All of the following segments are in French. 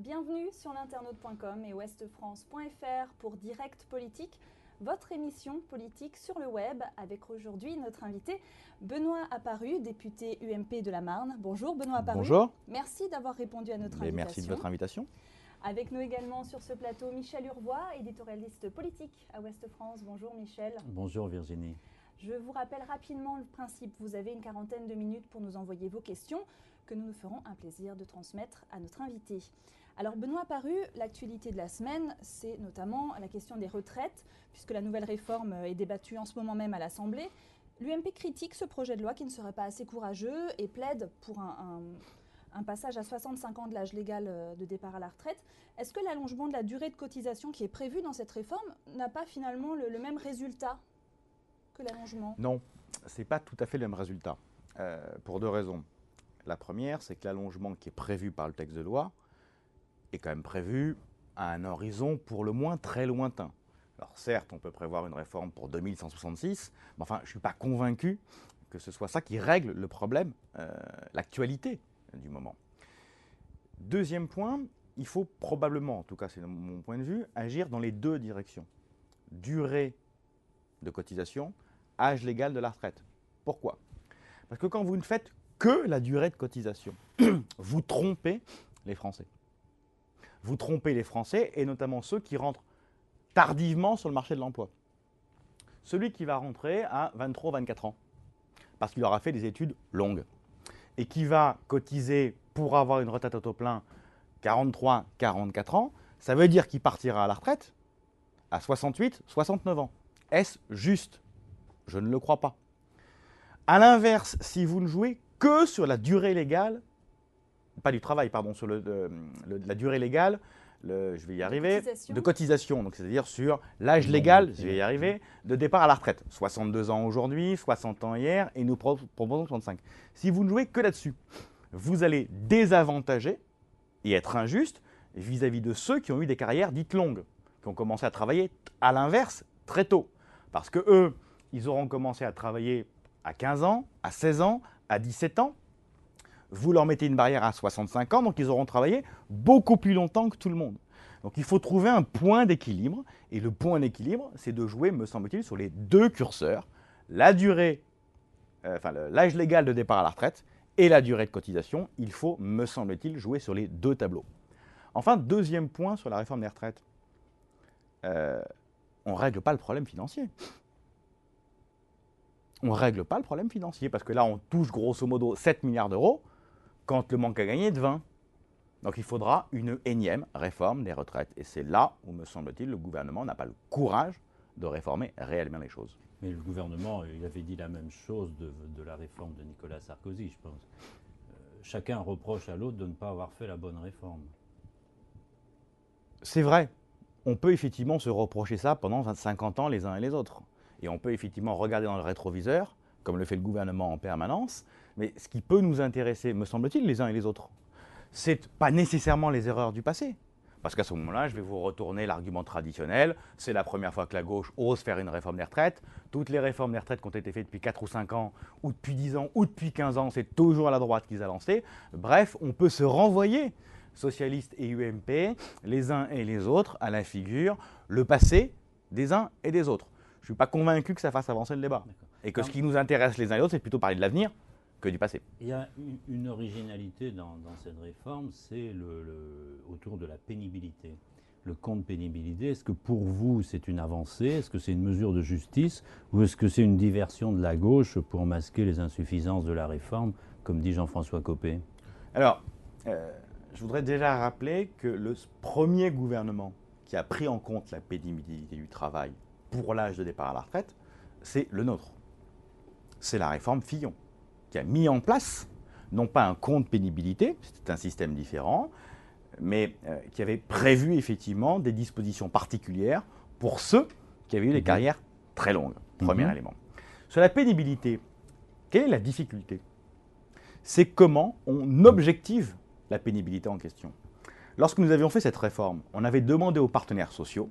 Bienvenue sur l'internaute.com et ouestfrance.fr pour Direct Politique, votre émission politique sur le web, avec aujourd'hui notre invité Benoît Apparu, député UMP de la Marne. Bonjour Benoît Apparu. Bonjour. Merci d'avoir répondu à notre invitation. Merci de votre invitation. Avec nous également sur ce plateau Michel Urvois, éditorialiste politique à Ouest France. Bonjour Michel. Bonjour Virginie. Je vous rappelle rapidement le principe. Vous avez une quarantaine de minutes pour nous envoyer vos questions que nous nous ferons un plaisir de transmettre à notre invité. Alors Benoît Apparu, l'actualité de la semaine, c'est notamment la question des retraites, puisque la nouvelle réforme est débattue en ce moment même à l'Assemblée. L'UMP critique ce projet de loi qui ne serait pas assez courageux et plaide pour un passage à 65 ans de l'âge légal de départ à la retraite. Est-ce que l'allongement de la durée de cotisation qui est prévu dans cette réforme n'a pas finalement le même résultat que l'allongement? Non, ce n'est pas tout à fait le même résultat, pour deux raisons. La première, c'est que l'allongement qui est prévu par le texte de loi est quand même prévu à un horizon pour le moins très lointain. Alors certes, on peut prévoir une réforme pour 2166, mais enfin, je ne suis pas convaincu que ce soit ça qui règle le problème, l'actualité du moment. Deuxième point, il faut probablement, en tout cas c'est mon point de vue, agir dans les deux directions. Durée de cotisation, âge légal de la retraite. Pourquoi? Parce que quand vous ne faites que la durée de cotisation, vous trompez les Français. Vous trompez les Français et notamment ceux qui rentrent tardivement sur le marché de l'emploi. Celui qui va rentrer à 23 ou 24 ans, parce qu'il aura fait des études longues, et qui va cotiser pour avoir une retraite à taux plein 43, 44 ans, ça veut dire qu'il partira à la retraite à 68, 69 ans. Est-ce juste? Je ne le crois pas. A l'inverse, si vous ne jouez que sur la durée légale, pas du travail, pardon, sur la durée légale, je vais y arriver, de cotisation, donc c'est-à-dire sur l'âge légal, je vais y arriver, de départ à la retraite. 62 ans aujourd'hui, 60 ans hier, et nous proposons 65. Si vous ne jouez que là-dessus, vous allez désavantager et être injuste vis-à-vis de ceux qui ont eu des carrières dites longues, qui ont commencé à travailler à l'inverse très tôt. Parce que eux, ils auront commencé à travailler à 15 ans, à 16 ans, à 17 ans. Vous leur mettez une barrière à 65 ans, donc ils auront travaillé beaucoup plus longtemps que tout le monde. Donc il faut trouver un point d'équilibre, et le point d'équilibre, c'est de jouer, me semble-t-il, sur les deux curseurs, la durée, l'âge légal de départ à la retraite et la durée de cotisation. Il faut, me semble-t-il, jouer sur les deux tableaux. Enfin, deuxième point sur la réforme des retraites. On ne règle pas le problème financier. On ne règle pas le problème financier, parce que là, on touche grosso modo 7 milliards d'euros, quand le manque à gagner est de 20. Donc il faudra une énième réforme des retraites. Et c'est là où, me semble-t-il, le gouvernement n'a pas le courage de réformer réellement les choses. Mais le gouvernement, il avait dit la même chose de la réforme de Nicolas Sarkozy, je pense. Chacun reproche à l'autre de ne pas avoir fait la bonne réforme. C'est vrai. On peut effectivement se reprocher ça pendant 50 ans les uns et les autres. Et on peut effectivement regarder dans le rétroviseur, comme le fait le gouvernement en permanence. Mais ce qui peut nous intéresser, me semble-t-il, les uns et les autres, c'est pas nécessairement les erreurs du passé. Parce qu'à ce moment-là, je vais vous retourner l'argument traditionnel. C'est la première fois que la gauche ose faire une réforme des retraites. Toutes les réformes des retraites qui ont été faites depuis 4 ou 5 ans, ou depuis 10 ans, ou depuis 15 ans, c'est toujours à la droite qu'ils a lancé. Bref, on peut se renvoyer, socialistes et UMP, les uns et les autres, à la figure, le passé des uns et des autres. Je ne suis pas convaincu que ça fasse avancer le débat. Et que ce qui nous intéresse les uns et les autres, c'est plutôt parler de l'avenir que du passé. Il y a une originalité dans cette réforme, c'est autour de la pénibilité. Le compte pénibilité, est-ce que pour vous c'est une avancée? Est-ce que c'est une mesure de justice? Ou est-ce que c'est une diversion de la gauche pour masquer les insuffisances de la réforme, comme dit Jean-François Copé? Alors, je voudrais déjà rappeler que le premier gouvernement qui a pris en compte la pénibilité du travail pour l'âge de départ à la retraite, c'est le nôtre. C'est la réforme Fillon, qui a mis en place, non pas un compte pénibilité, c'était un système différent, mais qui avait prévu effectivement des dispositions particulières pour ceux qui avaient eu des carrières très longues. Premier élément. Sur la pénibilité, quelle est la difficulté? C'est comment on objective la pénibilité en question. Lorsque nous avions fait cette réforme, on avait demandé aux partenaires sociaux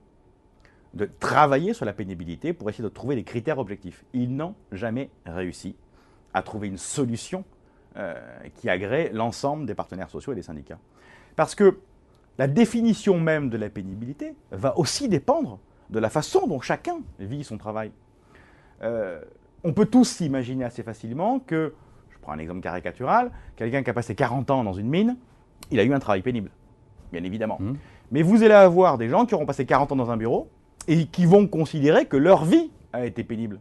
de travailler sur la pénibilité pour essayer de trouver des critères objectifs. Ils n'ont jamais réussi à trouver une solution qui agrée l'ensemble des partenaires sociaux et des syndicats. Parce que la définition même de la pénibilité va aussi dépendre de la façon dont chacun vit son travail. On peut tous s'imaginer assez facilement que, je prends un exemple caricatural, quelqu'un qui a passé 40 ans dans une mine, il a eu un travail pénible, bien évidemment. Mais vous allez avoir des gens qui auront passé 40 ans dans un bureau et qui vont considérer que leur vie a été pénible.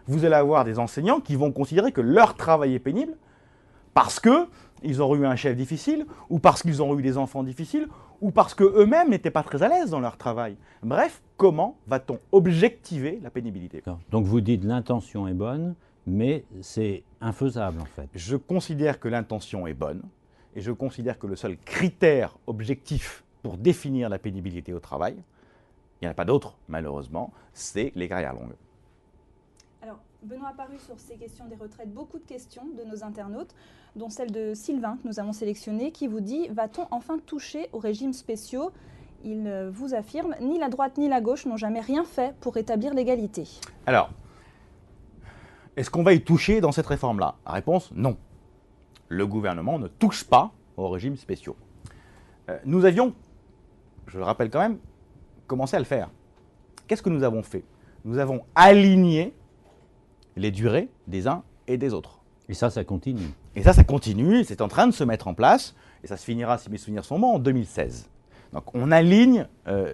Vous allez avoir des enseignants qui vont considérer que leur travail est pénible parce qu'ils auront eu un chef difficile, ou parce qu'ils auront eu des enfants difficiles, ou parce qu'eux-mêmes n'étaient pas très à l'aise dans leur travail. Bref, comment va-t-on objectiver la pénibilité? Donc vous dites l'intention est bonne, mais c'est infaisable en fait. Je considère que l'intention est bonne, et je considère que le seul critère objectif pour définir la pénibilité au travail, il n'y en a pas d'autre malheureusement, c'est les carrières longues. Alors, Benoît a paru sur ces questions des retraites beaucoup de questions de nos internautes, dont celle de Sylvain que nous avons sélectionnée, qui vous dit « Va-t-on enfin toucher aux régimes spéciaux ?» Il vous affirme « Ni la droite ni la gauche n'ont jamais rien fait pour rétablir l'égalité. » Alors, est-ce qu'on va y toucher dans cette réforme-là? La réponse, non. Le gouvernement ne touche pas aux régimes spéciaux. Nous avions, je le rappelle quand même, commencé à le faire. Qu'est-ce que nous avons fait? Nous avons aligné les durées des uns et des autres. Et ça continue. Et ça continue, c'est en train de se mettre en place, et ça se finira, si mes souvenirs sont bons, en 2016. Donc on aligne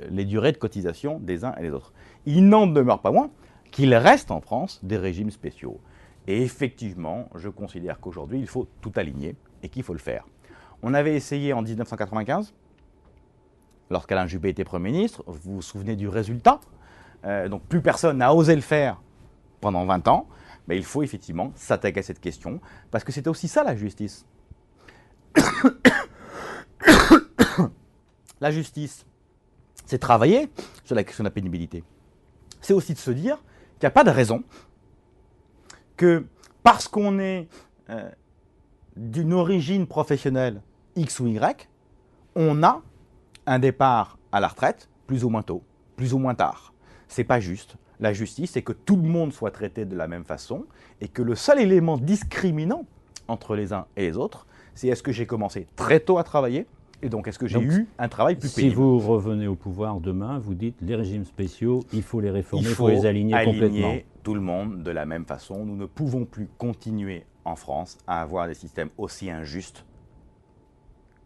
les durées de cotisation des uns et des autres. Il n'en demeure pas moins qu'il reste en France des régimes spéciaux. Et effectivement, je considère qu'aujourd'hui, il faut tout aligner et qu'il faut le faire. On avait essayé en 1995, lorsqu'Alain Juppé était Premier ministre, vous vous souvenez du résultat, donc plus personne n'a osé le faire pendant 20 ans, mais il faut effectivement s'attaquer à cette question, parce que c'était aussi ça la justice. La justice, c'est travailler sur la question de la pénibilité. C'est aussi de se dire qu'il n'y a pas de raison que parce qu'on est d'une origine professionnelle X ou Y, on a un départ à la retraite plus ou moins tôt, plus ou moins tard. C'est pas juste. La justice, c'est que tout le monde soit traité de la même façon et que le seul élément discriminant entre les uns et les autres, c'est est-ce que j'ai commencé très tôt à travailler et donc est-ce que j'ai eu un travail plus pénible. Si vous revenez au pouvoir demain, vous dites les régimes spéciaux, il faut les réformer, il faut les aligner complètement. Tout le monde de la même façon. Nous ne pouvons plus continuer en France à avoir des systèmes aussi injustes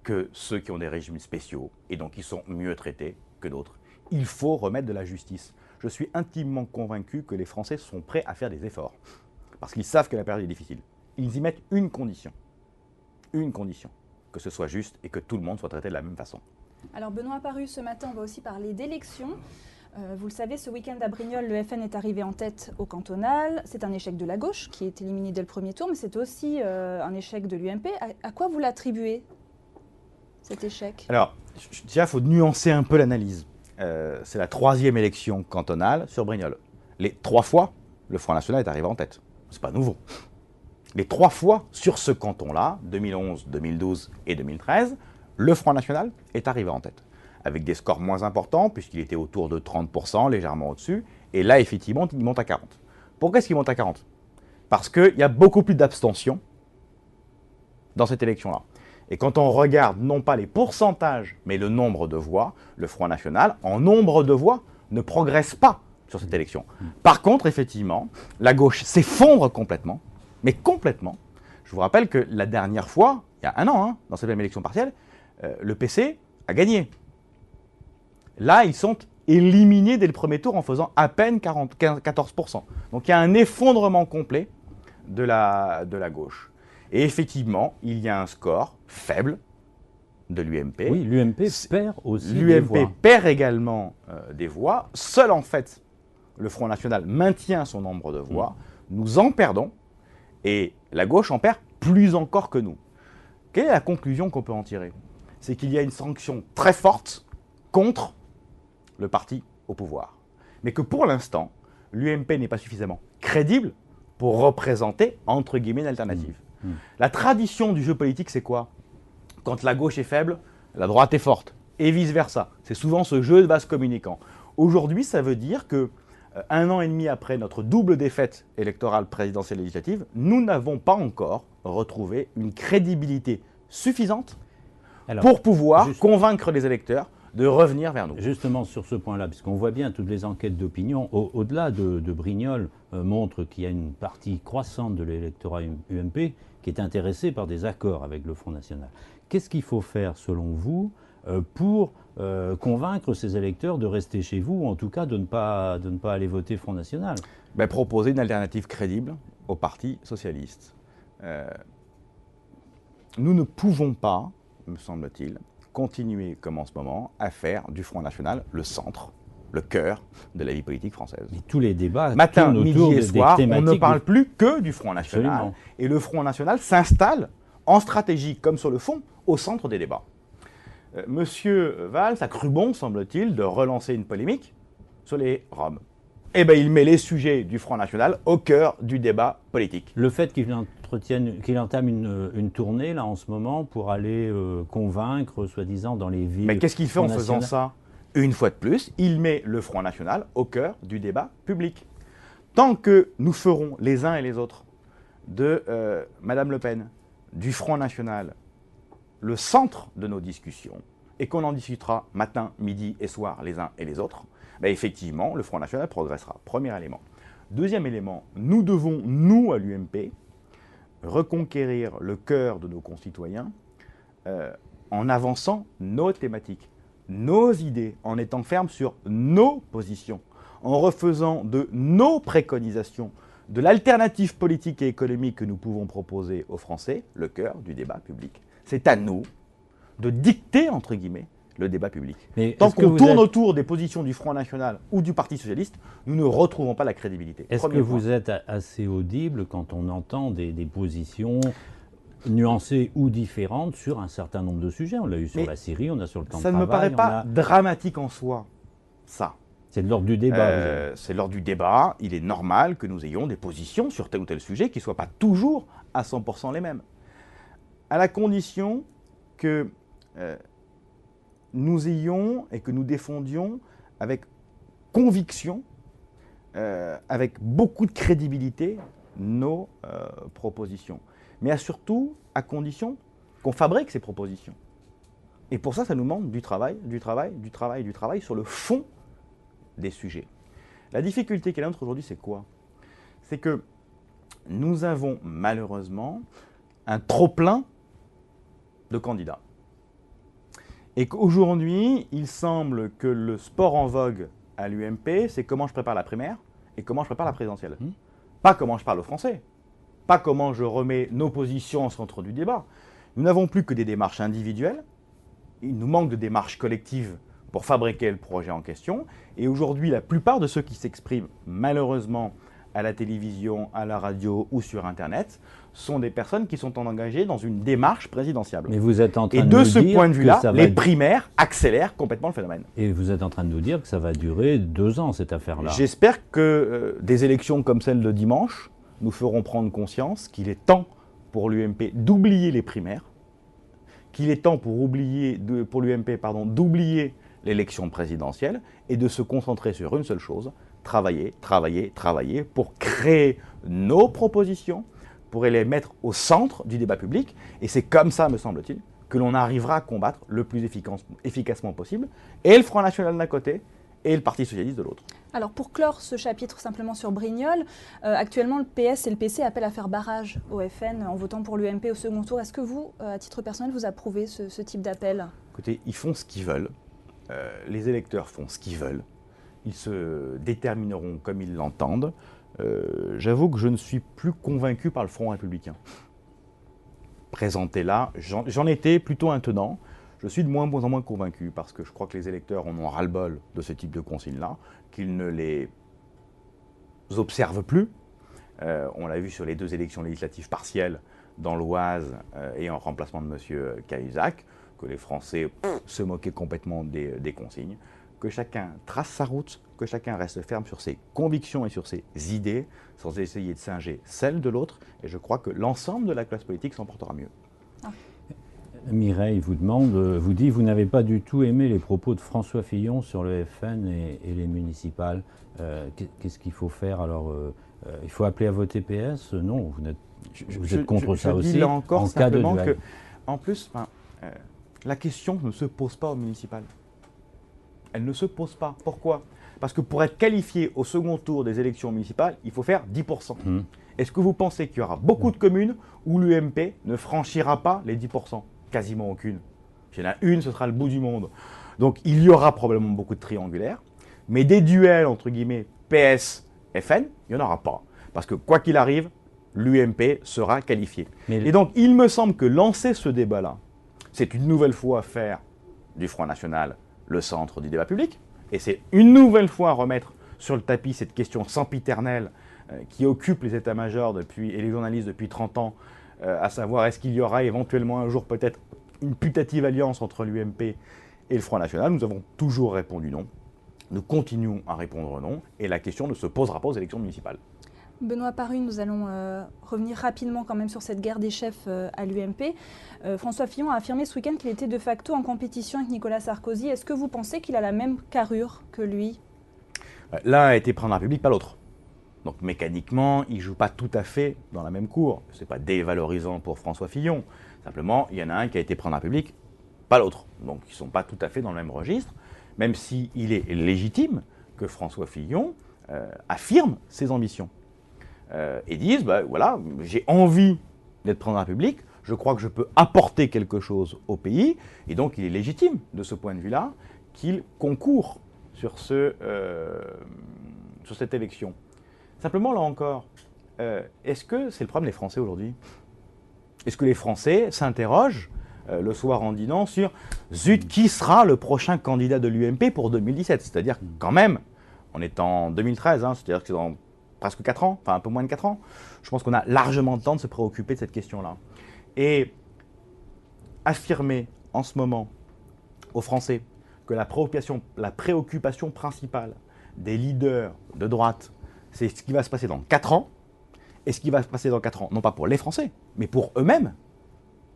que ceux qui ont des régimes spéciaux et donc qui sont mieux traités que d'autres. Il faut remettre de la justice. Je suis intimement convaincu que les Français sont prêts à faire des efforts parce qu'ils savent que la période est difficile. Ils y mettent une condition, que ce soit juste et que tout le monde soit traité de la même façon. Alors Benoît Paru, ce matin, on va aussi parler d'élections. Vous le savez, ce week-end à Brignoles, le FN est arrivé en tête au cantonal. C'est un échec de la gauche qui est éliminé dès le premier tour, mais c'est aussi un échec de l'UMP. À quoi vous l'attribuez, cet échec? Alors, déjà, il faut nuancer un peu l'analyse. C'est la 3e élection cantonale sur Brignoles. Les 3 fois, le Front National est arrivé en tête. C'est pas nouveau. Les 3 fois sur ce canton-là, 2011, 2012 et 2013, le Front National est arrivé en tête. Avec des scores moins importants, puisqu'il était autour de 30%, légèrement au-dessus. Et là, effectivement, il monte à 40. Pourquoi est-ce qu'il monte à 40? Parce qu'il y a beaucoup plus d'abstention dans cette élection-là. Et quand on regarde non pas les pourcentages, mais le nombre de voix, le Front National, en nombre de voix, ne progresse pas sur cette élection. Par contre, effectivement, la gauche s'effondre complètement, mais complètement. Je vous rappelle que la dernière fois, il y a un an, dans cette même élection partielle, le PC a gagné. Là, ils sont éliminés dès le premier tour en faisant à peine 14%. Donc il y a un effondrement complet de la gauche. Et effectivement, il y a un score faible de l'UMP. Oui, l'UMP perd aussi des voix. L'UMP perd également des voix. Seul, en fait, le Front National maintient son nombre de voix. Nous en perdons. Et la gauche en perd plus encore que nous. Quelle est la conclusion qu'on peut en tirer? C'est qu'il y a une sanction très forte contre le parti au pouvoir. Mais que pour l'instant, l'UMP n'est pas suffisamment crédible pour représenter, entre guillemets, une alternative. La tradition du jeu politique, c'est quoi? Quand la gauche est faible, la droite est forte. Et vice-versa. C'est souvent ce jeu de vase communicant. Aujourd'hui, ça veut dire que 1 an et demi après notre double défaite électorale présidentielle et législative, nous n'avons pas encore retrouvé une crédibilité suffisante Alors, pour pouvoir convaincre les électeurs de revenir vers nous. Justement sur ce point-là, puisqu'on voit bien toutes les enquêtes d'opinion, au-delà de Brignol, montrent qu'il y a une partie croissante de l'électorat UMP qui est intéressée par des accords avec le Front National. Qu'est-ce qu'il faut faire, selon vous, pour convaincre ces électeurs de rester chez vous, ou en tout cas de ne pas aller voter Front National? Proposer une alternative crédible au Parti socialiste. Nous ne pouvons pas, me semble-t-il, continuer comme en ce moment à faire du Front National le centre, le cœur de la vie politique française. Mais tous les débats matin, tournent midi autour et soir, on ne parle du... plus que du Front National. Absolument. Et le Front National s'installe en stratégie comme sur le fond au centre des débats. Monsieur Valls a cru bon, semble-t-il, de relancer une polémique sur les Roms. Eh bien, il met les sujets du Front National au cœur du débat politique. Le fait qu'il entame une tournée, là, en ce moment, pour aller convaincre, soi-disant, dans les villes... Mais qu'est-ce qu'il fait en faisant ça? Une fois de plus, il met le Front National au cœur du débat public. Tant que nous ferons les uns et les autres de Madame Le Pen, du Front National, le centre de nos discussions, et qu'on en discutera matin, midi et soir les uns et les autres, effectivement, le Front National progressera. Premier élément. Deuxième élément, nous devons, nous, à l'UMP, reconquérir le cœur de nos concitoyens en avançant nos thématiques, nos idées, en étant fermes sur nos positions, en refaisant de nos préconisations, de l'alternative politique et économique que nous pouvons proposer aux Français, le cœur du débat public. C'est à nous de dicter, entre guillemets, le débat public. Mais tant qu'on tourne autour des positions du Front National ou du Parti Socialiste, nous ne retrouvons pas la crédibilité. Est-ce que vous êtes assez audible quand on entend des positions nuancées ou différentes sur un certain nombre de sujets? On l'a eu sur la Syrie, on a sur le temps de travail. Ça ne me paraît pas dramatique en soi, ça. C'est de l'ordre du débat. C'est de l'ordre du débat. Il est normal que nous ayons des positions sur tel ou tel sujet qui ne soient pas toujours à 100% les mêmes. À la condition que nous ayons et que nous défendions avec conviction, avec beaucoup de crédibilité, nos propositions. Mais surtout à condition qu'on fabrique ces propositions. Et pour ça, ça nous demande du travail sur le fond des sujets. La difficulté qu'elle a aujourd'hui, c'est quoi? C'est que nous avons malheureusement un trop-plein de candidats. Et qu'aujourd'hui, il semble que le sport en vogue à l'UMP, c'est comment je prépare la primaire et comment je prépare la présidentielle. Pas comment je parle aux Français, pas comment je remets nos positions au centre du débat. Nous n'avons plus que des démarches individuelles, il nous manque de démarches collectives pour fabriquer le projet en question. Et aujourd'hui, la plupart de ceux qui s'expriment, malheureusement, à la télévision, à la radio ou sur Internet, sont des personnes qui sont engagées dans une démarche présidentielle. Mais vous êtes en train et de ce point de vue-là, les primaires accélèrent complètement le phénomène. Et vous êtes en train de nous dire que ça va durer 2 ans, cette affaire-là. J'espère que des élections comme celle de dimanche nous feront prendre conscience qu'il est temps pour l'UMP d'oublier les primaires, qu'il est temps pour l'UMP d'oublier l'élection présidentielle et de se concentrer sur une seule chose, travailler pour créer nos propositions, pour les mettre au centre du débat public. Et c'est comme ça, me semble-t-il, que l'on arrivera à combattre le plus efficacement possible, et le Front National d'un côté, et le Parti Socialiste de l'autre. Alors pour clore ce chapitre simplement sur Brignol, actuellement le PS et le PC appellent à faire barrage au FN en votant pour l'UMP au second tour. Est-ce que vous, à titre personnel, vous approuvez ce type d'appel? Écoutez, ils font ce qu'ils veulent. Les électeurs font ce qu'ils veulent. Ils se détermineront comme ils l'entendent. J'avoue que je ne suis plus convaincu par le Front républicain. Présenté là, j'en étais plutôt un tenant. Je suis de moins en moins convaincu parce que je crois que les électeurs en ont ras-le-bol de ce type de consignes-là, qu'ils ne les observent plus. On l'a vu sur les 2 élections législatives partielles dans l'Oise et en remplacement de M. Cahuzac, que les Français se moquaient complètement des consignes, que chacun trace sa route, que chacun reste ferme sur ses convictions et sur ses idées, sans essayer de singer celles de l'autre, et je crois que l'ensemble de la classe politique s'en portera mieux. Mireille vous dit, vous n'avez pas du tout aimé les propos de François Fillon sur le FN et les municipales. Qu'est-ce qu'il faut faire alors? Il faut appeler à voter PS? Non, vous êtes contre ça aussi. Je dis là encore simplement que, en plus, la question ne se pose pas au municipal. Elle ne se pose pas. Pourquoi? Parce que pour être qualifié au second tour des élections municipales, il faut faire 10%. Est-ce que vous pensez qu'il y aura beaucoup de communes où l'UMP ne franchira pas les 10%? Quasiment aucune. S'il y en a une, ce sera le bout du monde. Donc il y aura probablement beaucoup de triangulaires, mais des duels entre guillemets PS-FN, il n'y en aura pas. Parce que quoi qu'il arrive, l'UMP sera qualifié. Et donc il me semble que lancer ce débat-là, c'est une nouvelle fois faire du Front National le centre du débat public, et c'est une nouvelle fois remettre sur le tapis cette question sempiternelle qui occupe les états-majors et les journalistes depuis 30 ans, à savoir est-ce qu'il y aura éventuellement un jour peut-être une putative alliance entre l'UMP et le Front National. Nous avons toujours répondu non. Nous continuons à répondre non, et la question ne se posera pas aux élections municipales. Benoît Paru, nous allons revenir rapidement quand même sur cette guerre des chefs à l'UMP. François Fillon a affirmé ce week-end qu'il était de facto en compétition avec Nicolas Sarkozy. Est-ce que vous pensez qu'il a la même carrure que lui? L'un a été président de la République, pas l'autre. Donc mécaniquement, il ne joue pas tout à fait dans la même cour. Ce n'est pas dévalorisant pour François Fillon. Simplement, il y en a un qui a été président de la République, pas l'autre. Donc ils ne sont pas tout à fait dans le même registre, même s'il est légitime que François Fillon affirme ses ambitions. Et disent, voilà, j'ai envie d'être président de la République, je crois que je peux apporter quelque chose au pays, et donc il est légitime, de ce point de vue-là, qu'il concourt sur cette élection. Simplement, là encore, est-ce que c'est le problème des Français aujourd'hui? Est-ce que les Français s'interrogent le soir en dînant sur « Zut, qui sera le prochain candidat de l'UMP pour 2017 ?» C'est-à-dire quand même, on est en 2013, c'est-à-dire que c'est dans presque 4 ans, enfin un peu moins de 4 ans. Je pense qu'on a largement le temps de se préoccuper de cette question-là. Et affirmer en ce moment aux Français que la préoccupation principale des leaders de droite, c'est ce qui va se passer dans 4 ans, et ce qui va se passer dans 4 ans, non pas pour les Français, mais pour eux-mêmes,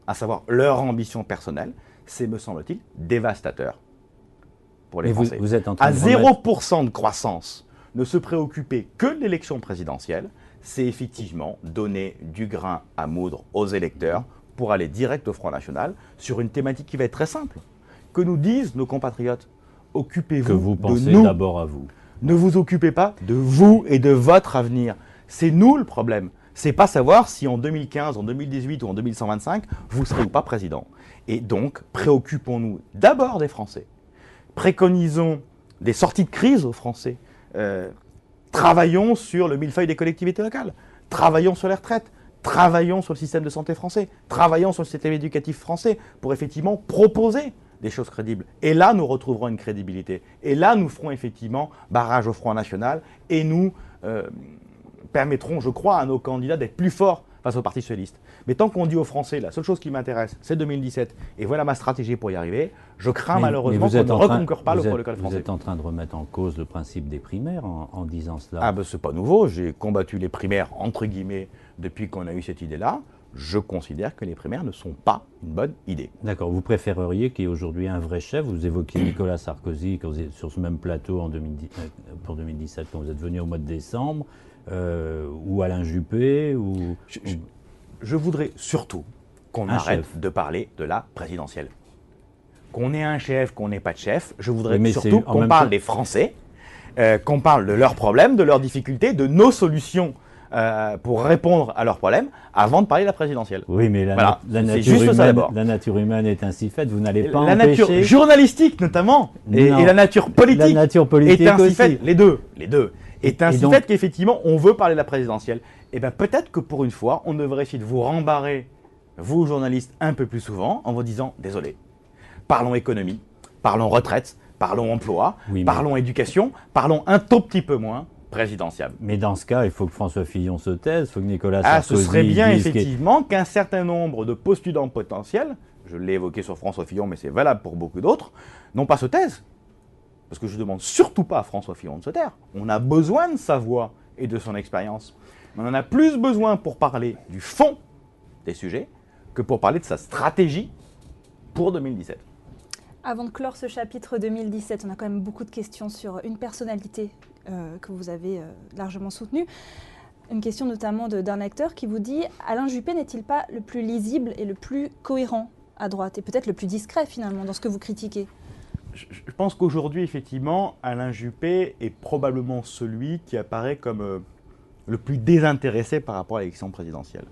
à savoir leur ambition personnelle, c'est, me semble-t-il, dévastateur pour les Français. Vous êtes en train à 0% de croissance, ne se préoccuper que de l'élection présidentielle, c'est effectivement donner du grain à moudre aux électeurs pour aller direct au Front National sur une thématique qui va être très simple. Que nous disent nos compatriotes? Occupez-vous de nous. Que vous pensez d'abord à vous. Ne vous occupez pas de vous et de votre avenir. C'est nous le problème. C'est pas savoir si en 2015, en 2018 ou en 2125, vous serez ou pas président. Et donc, préoccupons-nous d'abord des Français. Préconisons des sorties de crise aux Français. Travaillons sur le millefeuille des collectivités locales. Travaillons sur les retraites. Travaillons sur le système de santé français. Travaillons sur le système éducatif français pour effectivement proposer des choses crédibles. Et là, nous retrouverons une crédibilité. Et là, nous ferons effectivement barrage au Front National et nous permettrons, je crois, à nos candidats d'être plus forts face au Parti socialiste. Mais tant qu'on dit aux Français, la seule chose qui m'intéresse, c'est 2017, et voilà ma stratégie pour y arriver, je crains malheureusement qu'on ne reconquère pas le protocole français. Vous êtes en train de remettre en cause le principe des primaires en disant cela. Ah ben c'est pas nouveau, j'ai combattu les primaires, entre guillemets, depuis qu'on a eu cette idée-là. Je considère que les primaires ne sont pas une bonne idée. D'accord, vous préféreriez qu'il y ait aujourd'hui un vrai chef. Vous évoquiez Nicolas Sarkozy sur ce même plateau pour 2017 quand vous êtes venu au mois de décembre, ou Alain Juppé, ou... Je voudrais surtout qu'on arrête de parler de la présidentielle. Qu'on ait un chef, qu'on n'ait pas de chef, je voudrais surtout qu'on parle des Français, qu'on parle de leurs problèmes, de leurs difficultés, de nos solutions pour répondre à leurs problèmes, avant de parler de la présidentielle. Oui, mais la nature humaine est ainsi faite, vous n'allez pas empêcher... La nature journalistique notamment, et la nature politique, est ainsi faite, les deux, est ainsi faite qu'effectivement on veut parler de la présidentielle. Et bien peut-être que pour une fois, on devrait essayer de vous rembarrer, vous journalistes, un peu plus souvent, en vous disant « Désolé, parlons économie, parlons retraite, parlons emploi, parlons éducation, parlons un tout petit peu moins présidentiable. » Mais dans ce cas, il faut que François Fillon se taise, il faut que Nicolas Sarkozy... ce serait bien effectivement qu'un certain nombre de postulants potentiels, je l'ai évoqué sur François Fillon, mais c'est valable pour beaucoup d'autres, n'ont pas se taise. Parce que je ne demande surtout pas à François Fillon de se taire. On a besoin de sa voix et de son expérience. Mais on en a plus besoin pour parler du fond des sujets que pour parler de sa stratégie pour 2017. Avant de clore ce chapitre 2017, on a quand même beaucoup de questions sur une personnalité que vous avez largement soutenue. Une question notamment d'un acteur qui vous dit « Alain Juppé n'est-il pas le plus lisible et le plus cohérent à droite et peut-être le plus discret finalement dans ce que vous critiquez. Je pense qu'aujourd'hui, effectivement, Alain Juppé est probablement celui qui apparaît comme le plus désintéressé par rapport à l'élection présidentielle.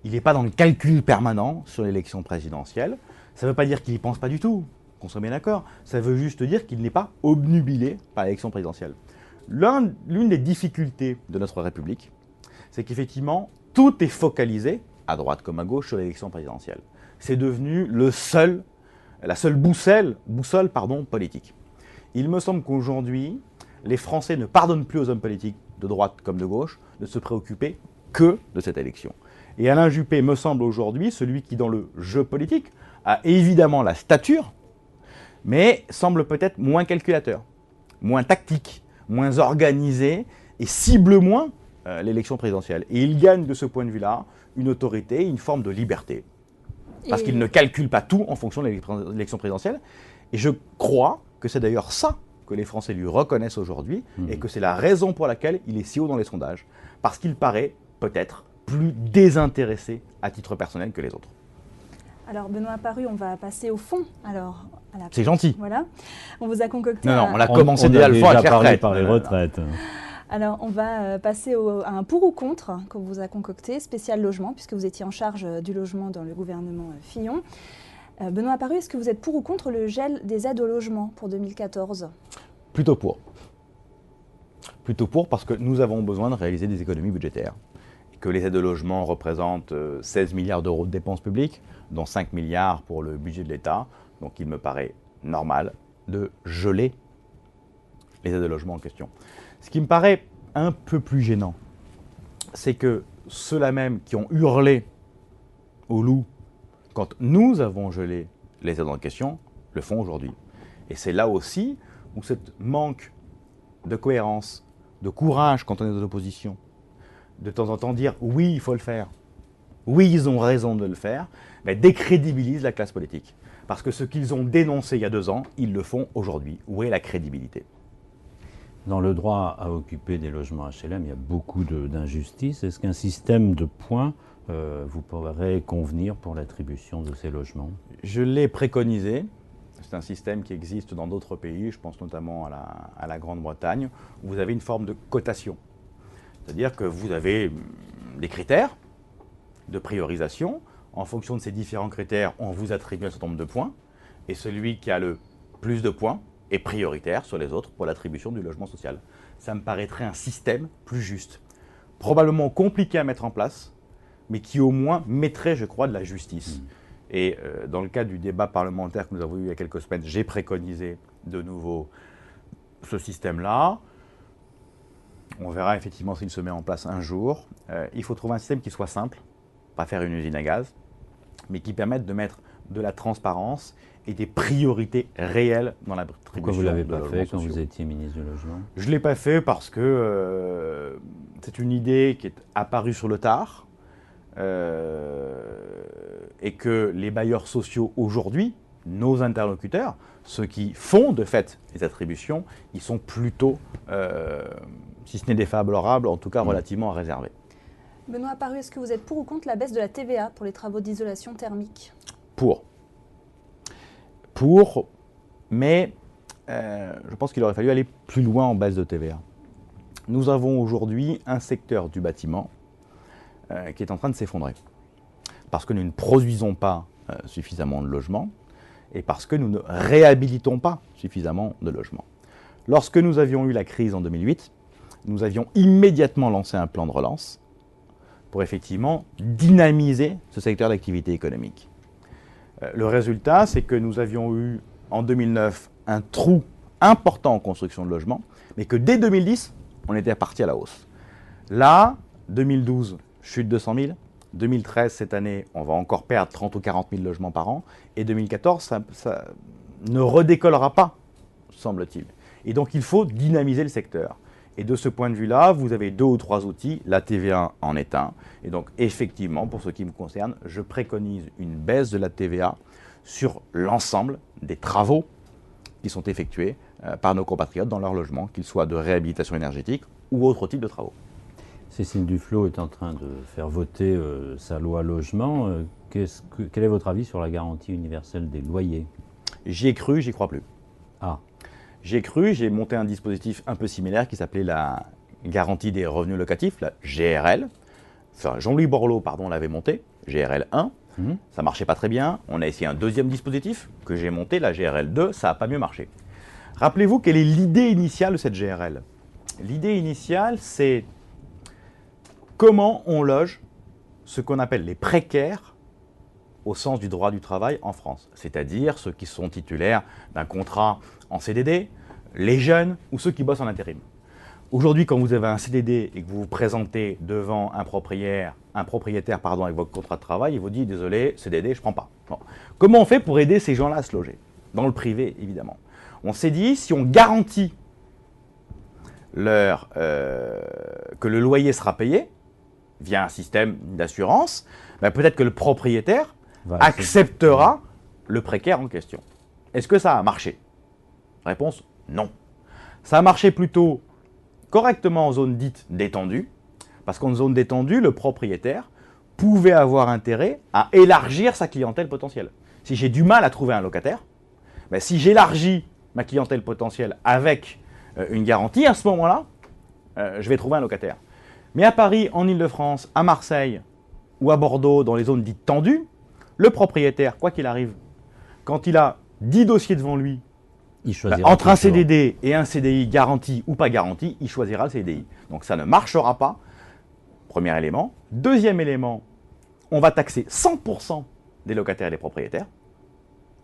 Il n'est pas dans le calcul permanent sur l'élection présidentielle. Ça ne veut pas dire qu'il n'y pense pas du tout, qu'on soit bien d'accord. Ça veut juste dire qu'il n'est pas obnubilé par l'élection présidentielle. L'une des difficultés de notre République, c'est qu'effectivement, tout est focalisé, à droite comme à gauche, sur l'élection présidentielle. C'est devenu la seule boussole politique. Il me semble qu'aujourd'hui, les Français ne pardonnent plus aux hommes politiques de droite comme de gauche de se préoccuper que de cette élection. Et Alain Juppé me semble aujourd'hui celui qui, dans le jeu politique, a évidemment la stature, mais semble peut-être moins calculateur, moins tactique, moins organisé et cible moins l'élection présidentielle. Et il gagne de ce point de vue-là une autorité, une forme de liberté. Parce qu'il ne calcule pas tout en fonction de l'élection présidentielle. Et je crois que c'est d'ailleurs ça que les Français lui reconnaissent aujourd'hui et que c'est la raison pour laquelle il est si haut dans les sondages. Parce qu'il paraît peut-être plus désintéressé à titre personnel que les autres. Alors Benoît Paru, on va passer au fond. Alors, c'est gentil. Voilà. On vous a concocté... Non, on a commencé déjà le fond avec les retraites. Par les retraites. Alors, on va passer à un pour ou contre qu'on vous a concocté, spécial logement, puisque vous étiez en charge du logement dans le gouvernement Fillon. Benoît Paru, est-ce que vous êtes pour ou contre le gel des aides au logement pour 2014 ? Plutôt pour. Plutôt pour parce que nous avons besoin de réaliser des économies budgétaires. Et que les aides au logement représentent 16 milliards d'euros de dépenses publiques, dont 5 milliards pour le budget de l'État. Donc il me paraît normal de geler les aides au logement en question. Ce qui me paraît un peu plus gênant, c'est que ceux-là même qui ont hurlé au loup quand nous avons gelé les aides en question, le font aujourd'hui. Et c'est là aussi où ce manque de cohérence, de courage quand on est dans l'opposition, de temps en temps dire oui, il faut le faire, oui, ils ont raison de le faire, mais décrédibilise la classe politique. Parce que ce qu'ils ont dénoncé il y a 2 ans, ils le font aujourd'hui. Où est la crédibilité ? Dans le droit à occuper des logements HLM, il y a beaucoup d'injustices. Est-ce qu'un système de points vous pourrait convenir pour l'attribution de ces logements ? Je l'ai préconisé. C'est un système qui existe dans d'autres pays, je pense notamment à la Grande-Bretagne, où vous avez une forme de cotation. C'est-à-dire que vous avez des critères de priorisation. En fonction de ces différents critères, on vous attribue un certain nombre de points. Et celui qui a le plus de points est prioritaire sur les autres pour l'attribution du logement social. Ça me paraîtrait un système plus juste. Probablement compliqué à mettre en place, mais qui au moins mettrait, je crois, de la justice. Et dans le cadre du débat parlementaire que nous avons eu il y a quelques semaines, j'ai préconisé de nouveau ce système-là. On verra effectivement s'il se met en place un jour. Il faut trouver un système qui soit simple, pas faire une usine à gaz, mais qui permette de mettre de la transparence et des priorités réelles dans l'attribution. Pourquoi vous ne l'avez pas fait quand vous étiez ministre du Logement ? Je ne l'ai pas fait parce que c'est une idée qui est apparue sur le tard et que les bailleurs sociaux aujourd'hui, nos interlocuteurs, ceux qui font de fait les attributions, ils sont plutôt, si ce n'est défavorables, en tout cas relativement réservés. Benoît Paru, est-ce que vous êtes pour ou contre la baisse de la TVA pour les travaux d'isolation thermique ? Pour, mais je pense qu'il aurait fallu aller plus loin en baisse de TVA. Nous avons aujourd'hui un secteur du bâtiment qui est en train de s'effondrer. Parce que nous ne produisons pas suffisamment de logements et parce que nous ne réhabilitons pas suffisamment de logements. Lorsque nous avions eu la crise en 2008, nous avions immédiatement lancé un plan de relance pour effectivement dynamiser ce secteur d'activité économique. Le résultat, c'est que nous avions eu en 2009 un trou important en construction de logements, mais que dès 2010, on était parti à la hausse. Là, 2012, chute de 100 000. 2013, cette année, on va encore perdre 30 ou 40 000 logements par an. Et 2014, ça ne redécollera pas, semble-t-il. Et donc, il faut dynamiser le secteur. Et de ce point de vue-là, vous avez 2 ou 3 outils. La TVA en est un. Et donc, effectivement, pour ce qui me concerne, je préconise une baisse de la TVA sur l'ensemble des travaux qui sont effectués par nos compatriotes dans leur logement, qu'ils soient de réhabilitation énergétique ou autre type de travaux. Cécile Duflot est en train de faire voter sa loi logement. quel est votre avis sur la garantie universelle des loyers? J'y ai cru, j'y crois plus. Ah, J'ai cru, j'ai monté un dispositif un peu similaire qui s'appelait la garantie des revenus locatifs, la GRL. Enfin, Jean-Louis Borloo, pardon, l'avait monté, GRL 1. Ça marchait pas très bien. On a essayé un deuxième dispositif que j'ai monté, la GRL 2, ça n'a pas mieux marché. Rappelez-vous, quelle est l'idée initiale de cette GRL? L'idée initiale, c'est comment on loge ce qu'on appelle les précaires au sens du droit du travail en France, c'est-à-dire ceux qui sont titulaires d'un contrat en CDD, les jeunes ou ceux qui bossent en intérim. Aujourd'hui, quand vous avez un CDD et que vous vous présentez devant un propriétaire avec votre contrat de travail, il vous dit « Désolé, CDD, je ne prends pas ». Bon. Comment on fait pour aider ces gens-là à se loger? Dans le privé, évidemment. On s'est dit, si on garantit que le loyer sera payé via un système d'assurance, ben peut-être que le propriétaire acceptera le précaire en question. Est-ce que ça a marché? Réponse, non. Ça a marché plutôt correctement en zone dite détendue, parce qu'en zone détendue, le propriétaire pouvait avoir intérêt à élargir sa clientèle potentielle. Si j'ai du mal à trouver un locataire, ben si j'élargis ma clientèle potentielle avec une garantie, à ce moment-là, je vais trouver un locataire. Mais à Paris, en Île-de-France, à Marseille ou à Bordeaux, dans les zones dites tendues, le propriétaire, quoi qu'il arrive, quand il a 10 dossiers devant lui, entre un CDD et un CDI garanti ou pas garanti, il choisira le CDI. Donc ça ne marchera pas, premier élément. Deuxième élément, on va taxer 100% des locataires et des propriétaires,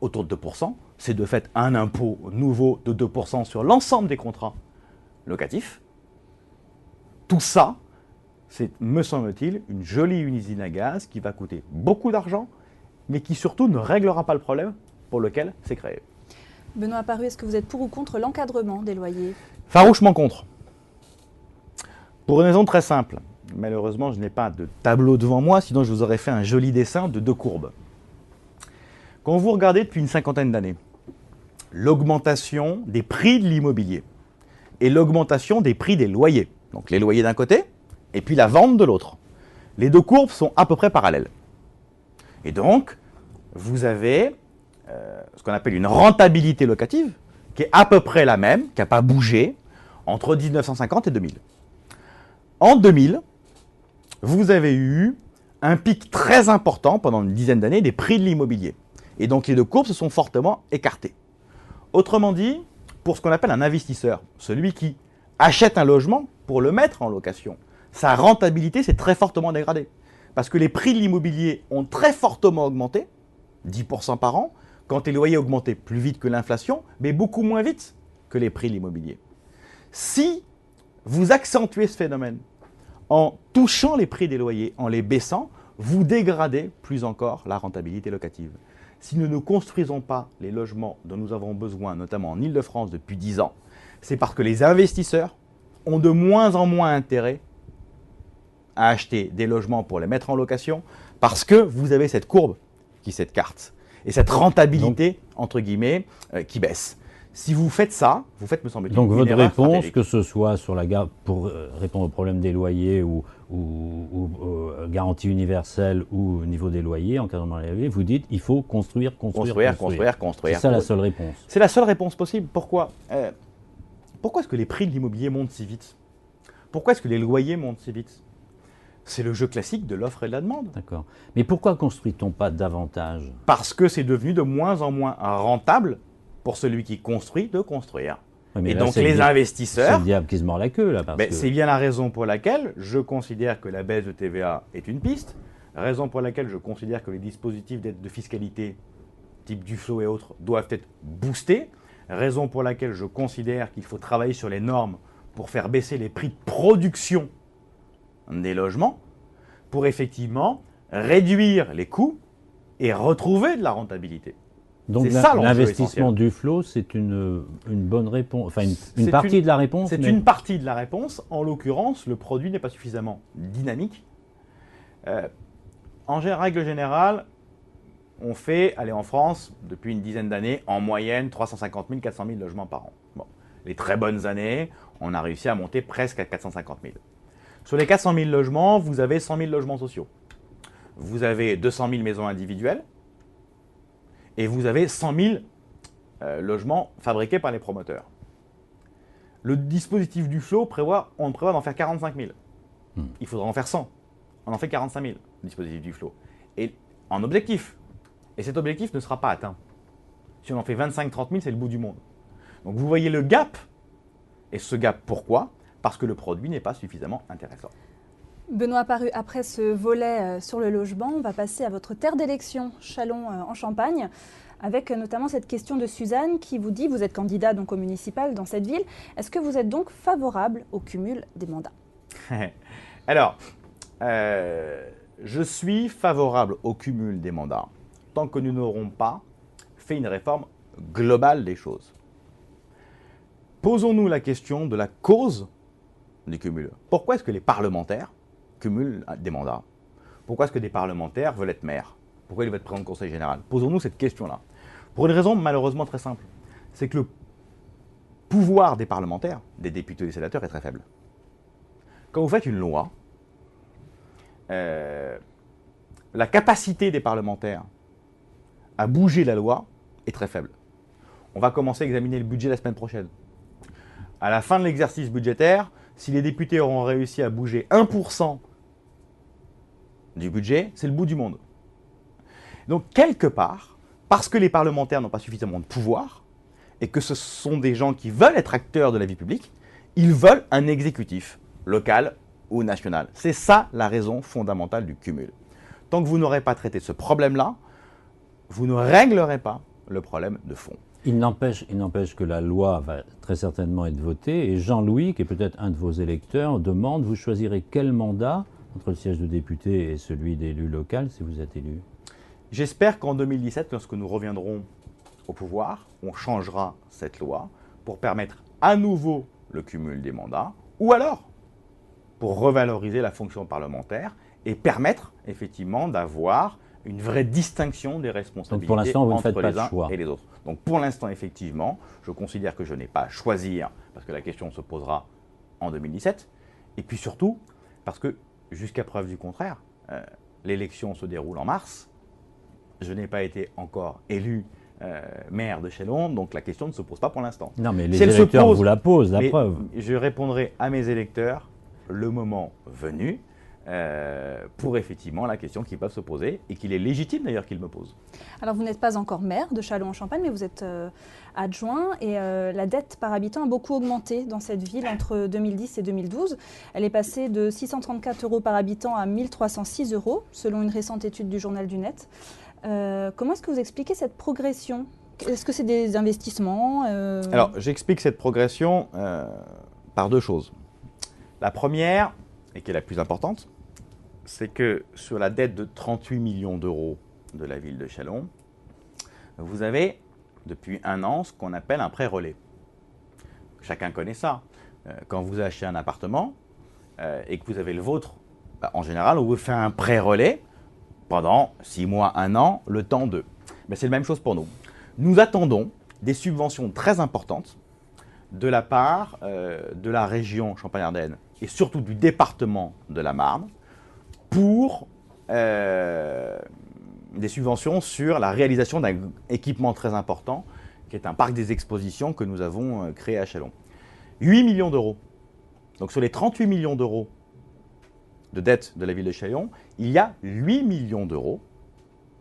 autour de 2%. C'est de fait un impôt nouveau de 2% sur l'ensemble des contrats locatifs. Tout ça, c'est, me semble-t-il, une jolie usine à gaz qui va coûter beaucoup d'argent, mais qui surtout ne réglera pas le problème pour lequel c'est créé. Benoît Paru, est-ce que vous êtes pour ou contre l'encadrement des loyers? Farouchement contre. Pour une raison très simple. Malheureusement, je n'ai pas de tableau devant moi, sinon je vous aurais fait un joli dessin de 2 courbes. Quand vous regardez depuis une cinquantaine d'années, l'augmentation des prix de l'immobilier et l'augmentation des prix des loyers, donc les loyers d'un côté et puis la vente de l'autre, les 2 courbes sont à peu près parallèles. Et donc, vous avez ce qu'on appelle une rentabilité locative, qui est à peu près la même, qui n'a pas bougé, entre 1950 et 2000. En 2000, vous avez eu un pic très important pendant une dizaine d'années des prix de l'immobilier. Et donc les 2 courbes se sont fortement écartées. Autrement dit, pour ce qu'on appelle un investisseur, celui qui achète un logement pour le mettre en location, sa rentabilité s'est très fortement dégradée. Parce que les prix de l'immobilier ont très fortement augmenté, 10% par an, quand les loyers augmentaient plus vite que l'inflation, mais beaucoup moins vite que les prix de l'immobilier. Si vous accentuez ce phénomène en touchant les prix des loyers, en les baissant, vous dégradez plus encore la rentabilité locative. Si nous ne construisons pas les logements dont nous avons besoin, notamment en Île-de-France depuis 10 ans, c'est parce que les investisseurs ont de moins en moins intérêt à acheter des logements pour les mettre en location, parce que vous avez cette courbe qui s'écarte. Et cette rentabilité, entre guillemets, qui baisse. Si vous faites ça, vous faites, me semble-t-il, donc votre réponse, stratégique. que ce soit sur pour répondre au problème des loyers ou garantie universelle ou au niveau des loyers, encadrement des loyers, vous dites il faut construire. C'est ça la seule réponse. C'est la seule réponse possible. Pourquoi pourquoi est-ce que les prix de l'immobilier montent si vite? Pourquoi est-ce que les loyers montent si vite? C'est le jeu classique de l'offre et de la demande. D'accord. Mais pourquoi construit-on pas davantage? Parce que c'est devenu de moins en moins rentable pour celui qui construit de construire. Oui, et là, donc les investisseurs... C'est le diable qui se mord la queue, là. C'est bien la raison pour laquelle je considère que la baisse de TVA est une piste, raison pour laquelle je considère que les dispositifs d'aide de fiscalité, type Duflot et autres, doivent être boostés, raison pour laquelle je considère qu'il faut travailler sur les normes pour faire baisser les prix de production des logements, pour effectivement réduire les coûts et retrouver de la rentabilité. Donc l'investissement Duflot, c'est une bonne réponse, enfin une partie de la réponse. C'est une partie de la réponse. En l'occurrence, le produit n'est pas suffisamment dynamique. En règle générale, on fait, en France, depuis une dizaine d'années, en moyenne 350 000, 400 000 logements par an. Bon. Les très bonnes années, on a réussi à monter presque à 450 000. Sur les 400 000 logements, vous avez 100 000 logements sociaux. vous avez 200 000 maisons individuelles et vous avez 100 000 logements fabriqués par les promoteurs. Le dispositif Duflot on prévoit d'en faire 45 000. Il faudra en faire 100. On en fait 45 000, le dispositif Duflot. Et en objectif. Et cet objectif ne sera pas atteint. Si on en fait 25-30 000, c'est le bout du monde. Donc vous voyez le gap. Et ce gap, pourquoi? Parce que le produit n'est pas suffisamment intéressant. Benoît Paru, après ce volet sur le logement, on va passer à votre terre d'élection, Châlons en Champagne, avec notamment cette question de Suzanne qui vous dit, vous êtes candidat donc au municipal dans cette ville, est-ce que vous êtes donc favorable au cumul des mandats? Alors, je suis favorable au cumul des mandats tant que nous n'aurons pas fait une réforme globale des choses. Posons-nous la question de la cause du cumul. Pourquoi est-ce que les parlementaires cumulent des mandats? Pourquoi est-ce que des parlementaires veulent être maires? Pourquoi ils veulent être président de conseil général? Posons-nous cette question-là. Pour une raison malheureusement très simple. C'est que le pouvoir des parlementaires, des députés et des sénateurs, est très faible. Quand vous faites une loi, la capacité des parlementaires à bouger la loi est très faible. On va commencer à examiner le budget la semaine prochaine. À la fin de l'exercice budgétaire, si les députés auront réussi à bouger 1% du budget, c'est le bout du monde. Donc, quelque part, parce que les parlementaires n'ont pas suffisamment de pouvoir, et que ce sont des gens qui veulent être acteurs de la vie publique, ils veulent un exécutif, local ou national. C'est ça la raison fondamentale du cumul. Tant que vous n'aurez pas traité ce problème-là, vous ne réglerez pas le problème de fond. Il n'empêche que la loi va très certainement être votée et Jean-Louis, qui est peut-être un de vos électeurs, demande, vous choisirez quel mandat entre le siège de député et celui d'élu local si vous êtes élu? J'espère qu'en 2017, lorsque nous reviendrons au pouvoir, on changera cette loi pour permettre à nouveau le cumul des mandats, ou alors pour revaloriser la fonction parlementaire et permettre effectivement d'avoir une vraie distinction des responsabilités. Donc pour l'instant, vous ne entre faites pas les de uns choix. et les autres. Donc pour l'instant, effectivement, je considère que je n'ai pas à choisir, parce que la question se posera en 2017, et puis surtout, parce que jusqu'à preuve du contraire, l'élection se déroule en mars, je n'ai pas été encore élu maire de Châlons, donc la question ne se pose pas pour l'instant. Non, mais les électeurs vous la posent, la preuve. Je répondrai à mes électeurs le moment venu, pour effectivement la question qu'ils peuvent se poser et qu'il est légitime d'ailleurs qu'ils me posent. Alors vous n'êtes pas encore maire de Châlons en Champagne, mais vous êtes adjoint et la dette par habitant a beaucoup augmenté dans cette ville entre 2010 et 2012. Elle est passée de 634 € par habitant à 1306 € selon une récente étude du Journal du Net. Comment est-ce que vous expliquez cette progression? Est-ce que c'est des investissements Alors j'explique cette progression par deux choses. La première, et qui est la plus importante, c'est que sur la dette de 38 millions d'euros de la ville de Châlons, vous avez depuis un an ce qu'on appelle un prêt relais. Chacun connaît ça. Quand vous achetez un appartement et que vous avez le vôtre, en général, on vous fait un prêt relais pendant 6 mois, 1 an, le temps de. C'est la même chose pour nous. Nous attendons des subventions très importantes de la part de la région Champagne-Ardenne et surtout du département de la Marne pour des subventions sur la réalisation d'un équipement très important qui est un parc des expositions que nous avons créé à Châlons. 8 millions d'euros. Donc sur les 38 millions d'euros de dette de la ville de Châlons, il y a 8 millions d'euros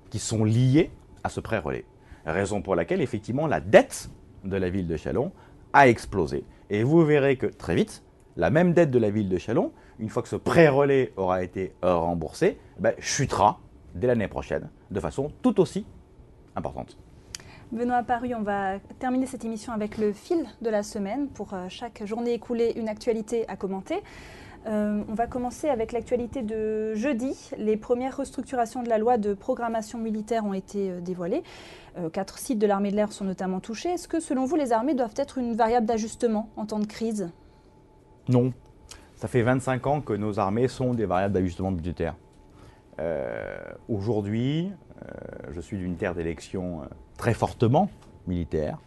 qui sont liés à ce prêt relais. Raison pour laquelle effectivement la dette de la ville de Châlons a explosé. Et vous verrez que très vite, la même dette de la ville de Châlons, une fois que ce prêt relais aura été remboursé, chutera dès l'année prochaine de façon tout aussi importante. Benoît Paru, on va terminer cette émission avec le fil de la semaine. Pour chaque journée écoulée, une actualité à commenter. On va commencer avec l'actualité de jeudi. Les premières restructurations de la loi de programmation militaire ont été dévoilées. 4 sites de l'armée de l'air sont notamment touchés. Est-ce que, selon vous, les armées doivent être une variable d'ajustement en temps de crise? Non. Ça fait 25 ans que nos armées sont des variables d'ajustement budgétaire. Aujourd'hui, je suis d'une terre d'élection très fortement militaire,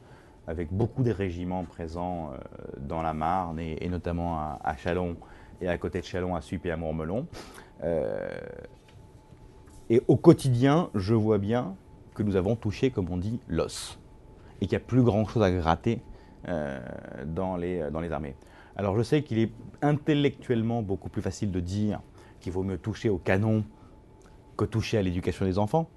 avec beaucoup de régiments présents dans la Marne et notamment à Châlons et à côté de Châlons, à Suippes et à Mourmelon. Et au quotidien, je vois bien que nous avons touché, comme on dit, l'os. Et qu'il n'y a plus grand-chose à gratter dans les armées. Alors je sais qu'il est intellectuellement beaucoup plus facile de dire qu'il vaut mieux toucher au canon que toucher à l'éducation des enfants.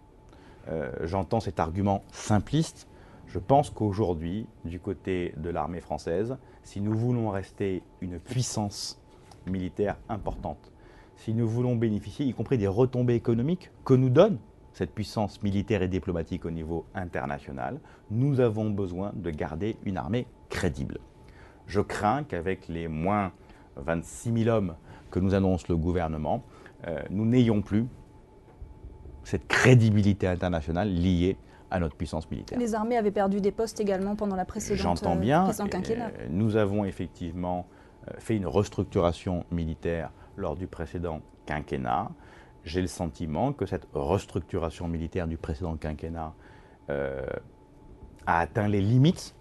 J'entends cet argument simpliste. Je pense qu'aujourd'hui, du côté de l'armée française, si nous voulons rester une puissance militaire importante, si nous voulons bénéficier, y compris des retombées économiques que nous donne cette puissance militaire et diplomatique au niveau international, nous avons besoin de garder une armée crédible. Je crains qu'avec les moins 26 000 hommes que nous annonce le gouvernement, nous n'ayons plus cette crédibilité internationale liée à notre puissance militaire. Les armées avaient perdu des postes également pendant la précédente quinquennat. Nous avons effectivement fait une restructuration militaire lors du précédent quinquennat. J'ai le sentiment que cette restructuration militaire du précédent quinquennat a atteint les limites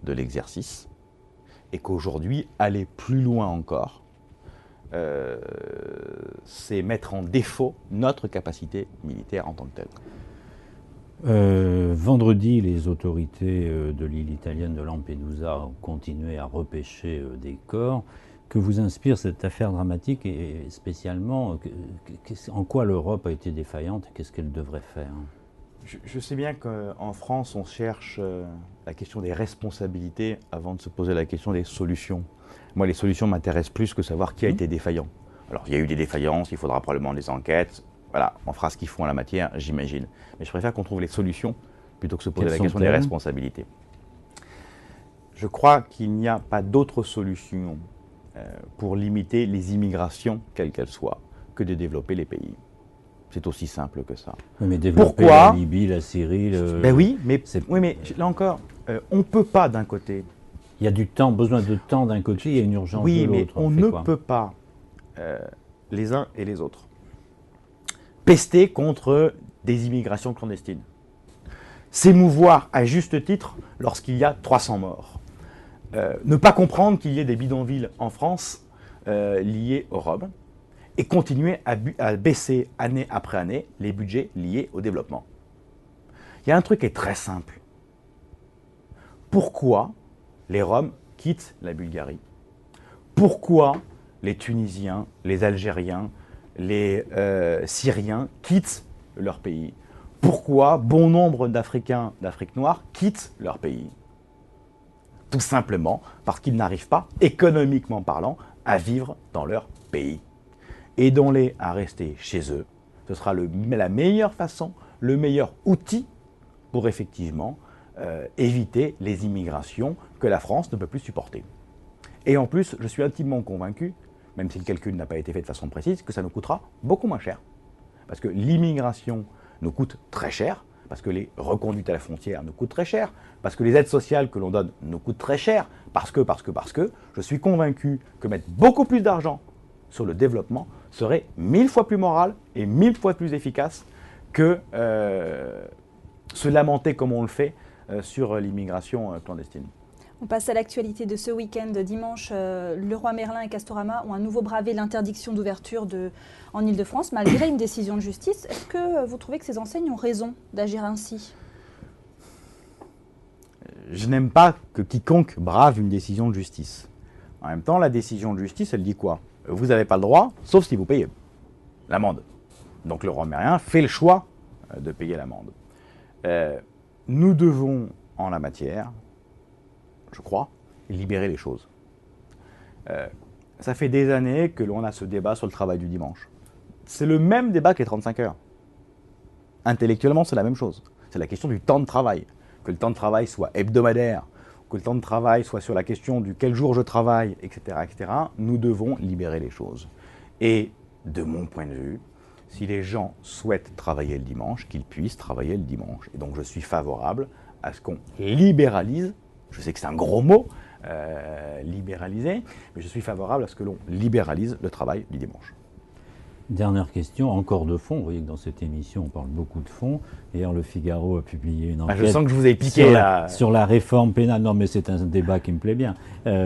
de l'exercice et qu'aujourd'hui, aller plus loin encore, c'est mettre en défaut notre capacité militaire en tant que telle. Vendredi, les autorités de l'île italienne de Lampedusa ont continué à repêcher des corps. Que vous inspire cette affaire dramatique et spécialement en quoi l'Europe a été défaillante et qu'est-ce qu'elle devrait faire? Je sais bien qu'en France, on cherche la question des responsabilités avant de se poser la question des solutions. Moi, les solutions m'intéressent plus que savoir qui a été défaillant. Alors, il y a eu des défaillances, il faudra probablement des enquêtes. Voilà, on fera ce qu'il faut en la matière, j'imagine. Mais je préfère qu'on trouve les solutions plutôt que se poser la question des responsabilités. Je crois qu'il n'y a pas d'autre solution pour limiter les immigrations, quelles qu'elles soient, que de développer les pays. C'est aussi simple que ça. Mais développer la Libye, la Syrie... Ben oui, mais là encore, on ne peut pas d'un côté... Il y a du temps, besoin de temps d'un côté, il y a une urgence de l'autre. Oui, mais on ne peut pas, les uns et les autres, pester contre des immigrations clandestines. S'émouvoir à juste titre lorsqu'il y a 300 morts. Ne pas comprendre qu'il y ait des bidonvilles en France liés aux Roms et continuer à baisser année après année les budgets liés au développement. Il y a un truc qui est très simple. Pourquoi les Roms quittent la Bulgarie? Pourquoi les Tunisiens, les Algériens, les Syriens quittent leur pays? Pourquoi bon nombre d'Africains d'Afrique noire quittent leur pays? Tout simplement parce qu'ils n'arrivent pas, économiquement parlant, à vivre dans leur pays. Aidons-les à rester chez eux. Ce sera la meilleure façon, le meilleur outil pour effectivement éviter les immigrations que la France ne peut plus supporter. Et en plus, je suis intimement convaincu, même si le calcul n'a pas été fait de façon précise, que ça nous coûtera beaucoup moins cher. Parce que l'immigration nous coûte très cher, parce que les reconduites à la frontière nous coûtent très cher, parce que les aides sociales que l'on donne nous coûtent très cher, parce que, je suis convaincu que mettre beaucoup plus d'argent sur le développement serait 1000 fois plus moral et 1000 fois plus efficace que se lamenter comme on le fait sur l'immigration clandestine. On passe à l'actualité de ce week-end. Dimanche, Leroy Merlin et Castorama ont à nouveau bravé l'interdiction d'ouverture en Ile-de-France, malgré une décision de justice. Est-ce que vous trouvez que ces enseignes ont raison d'agir ainsi? Je n'aime pas que quiconque brave une décision de justice. En même temps, la décision de justice, elle dit quoi? Vous n'avez pas le droit, sauf si vous payez l'amende. Donc Leroy Merlin fait le choix de payer l'amende. Nous devons, en la matière, je crois, libérer les choses. Ça fait des années que l'on a ce débat sur le travail du dimanche. C'est le même débat que les 35 heures. Intellectuellement, c'est la même chose. C'est la question du temps de travail. Que le temps de travail soit hebdomadaire, que le temps de travail soit sur la question du quel jour je travaille, etc., etc., nous devons libérer les choses. Et de mon point de vue, si les gens souhaitent travailler le dimanche, qu'ils puissent travailler le dimanche. Et donc je suis favorable à ce qu'on libéralise. Je sais que c'est un gros mot, libéraliser, mais je suis favorable à ce que l'on libéralise le travail du dimanche. Dernière question, encore de fond. Vous voyez que dans cette émission, on parle beaucoup de fond. D'ailleurs, le Figaro a publié une enquête Je sens que je vous ai piqué là. sur la réforme pénale. Non, mais c'est un débat qui me plaît bien.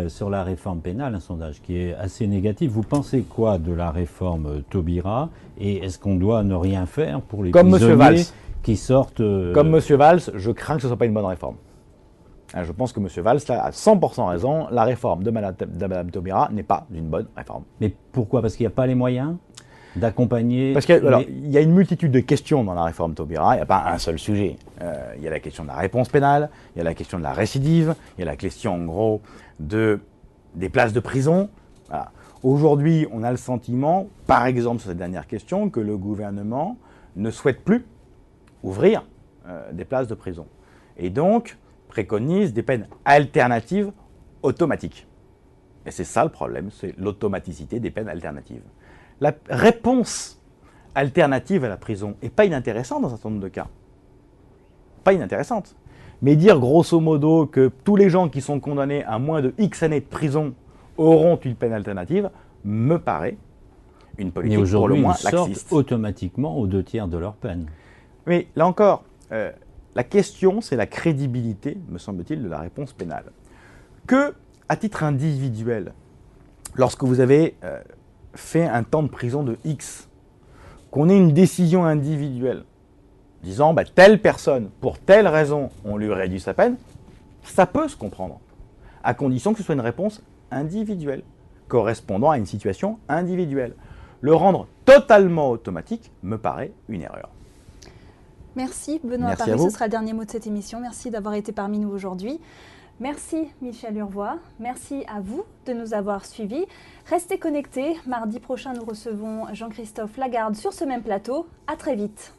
Sur la réforme pénale, un sondage qui est assez négatif. Vous pensez quoi de la réforme Taubira? Et est-ce qu'on doit ne rien faire pour les prisonniers qui sortent Comme M. Valls, je crains que ce ne soit pas une bonne réforme. Je pense que M. Valls a 100% raison. La réforme de Mme Taubira n'est pas une bonne réforme. Mais pourquoi? Parce qu'il n'y a pas les moyens d'accompagner. Parce qu'il y a une multitude de questions dans la réforme Taubira, il n'y a pas un seul sujet. Il y a la question de la réponse pénale, il y a la question de la récidive, il y a la question en gros des places de prison. Voilà. Aujourd'hui, on a le sentiment, par exemple sur cette dernière question, que le gouvernement ne souhaite plus ouvrir des places de prison. Et donc préconise des peines alternatives automatiques. Et c'est ça le problème, c'est l'automaticité des peines alternatives. La réponse alternative à la prison n'est pas inintéressante dans un certain nombre de cas. Pas inintéressante. Mais dire grosso modo que tous les gens qui sont condamnés à moins de X années de prison auront une peine alternative me paraît une politique pour le moins laxiste. Ils sortent automatiquement aux 2/3 de leur peine. Mais là encore, la question c'est la crédibilité, me semble-t-il, de la réponse pénale. Que, à titre individuel, lorsque vous avez fait un temps de prison de X, qu'on ait une décision individuelle disant telle personne, pour telle raison, on lui réduit sa peine, ça peut se comprendre, à condition que ce soit une réponse individuelle, correspondant à une situation individuelle. Le rendre totalement automatique me paraît une erreur. Merci Benoît Paru, ce sera le dernier mot de cette émission. Merci d'avoir été parmi nous aujourd'hui. Merci Michel Urvoas, merci à vous de nous avoir suivis. Restez connectés, mardi prochain nous recevons Jean-Christophe Lagarde sur ce même plateau. À très vite.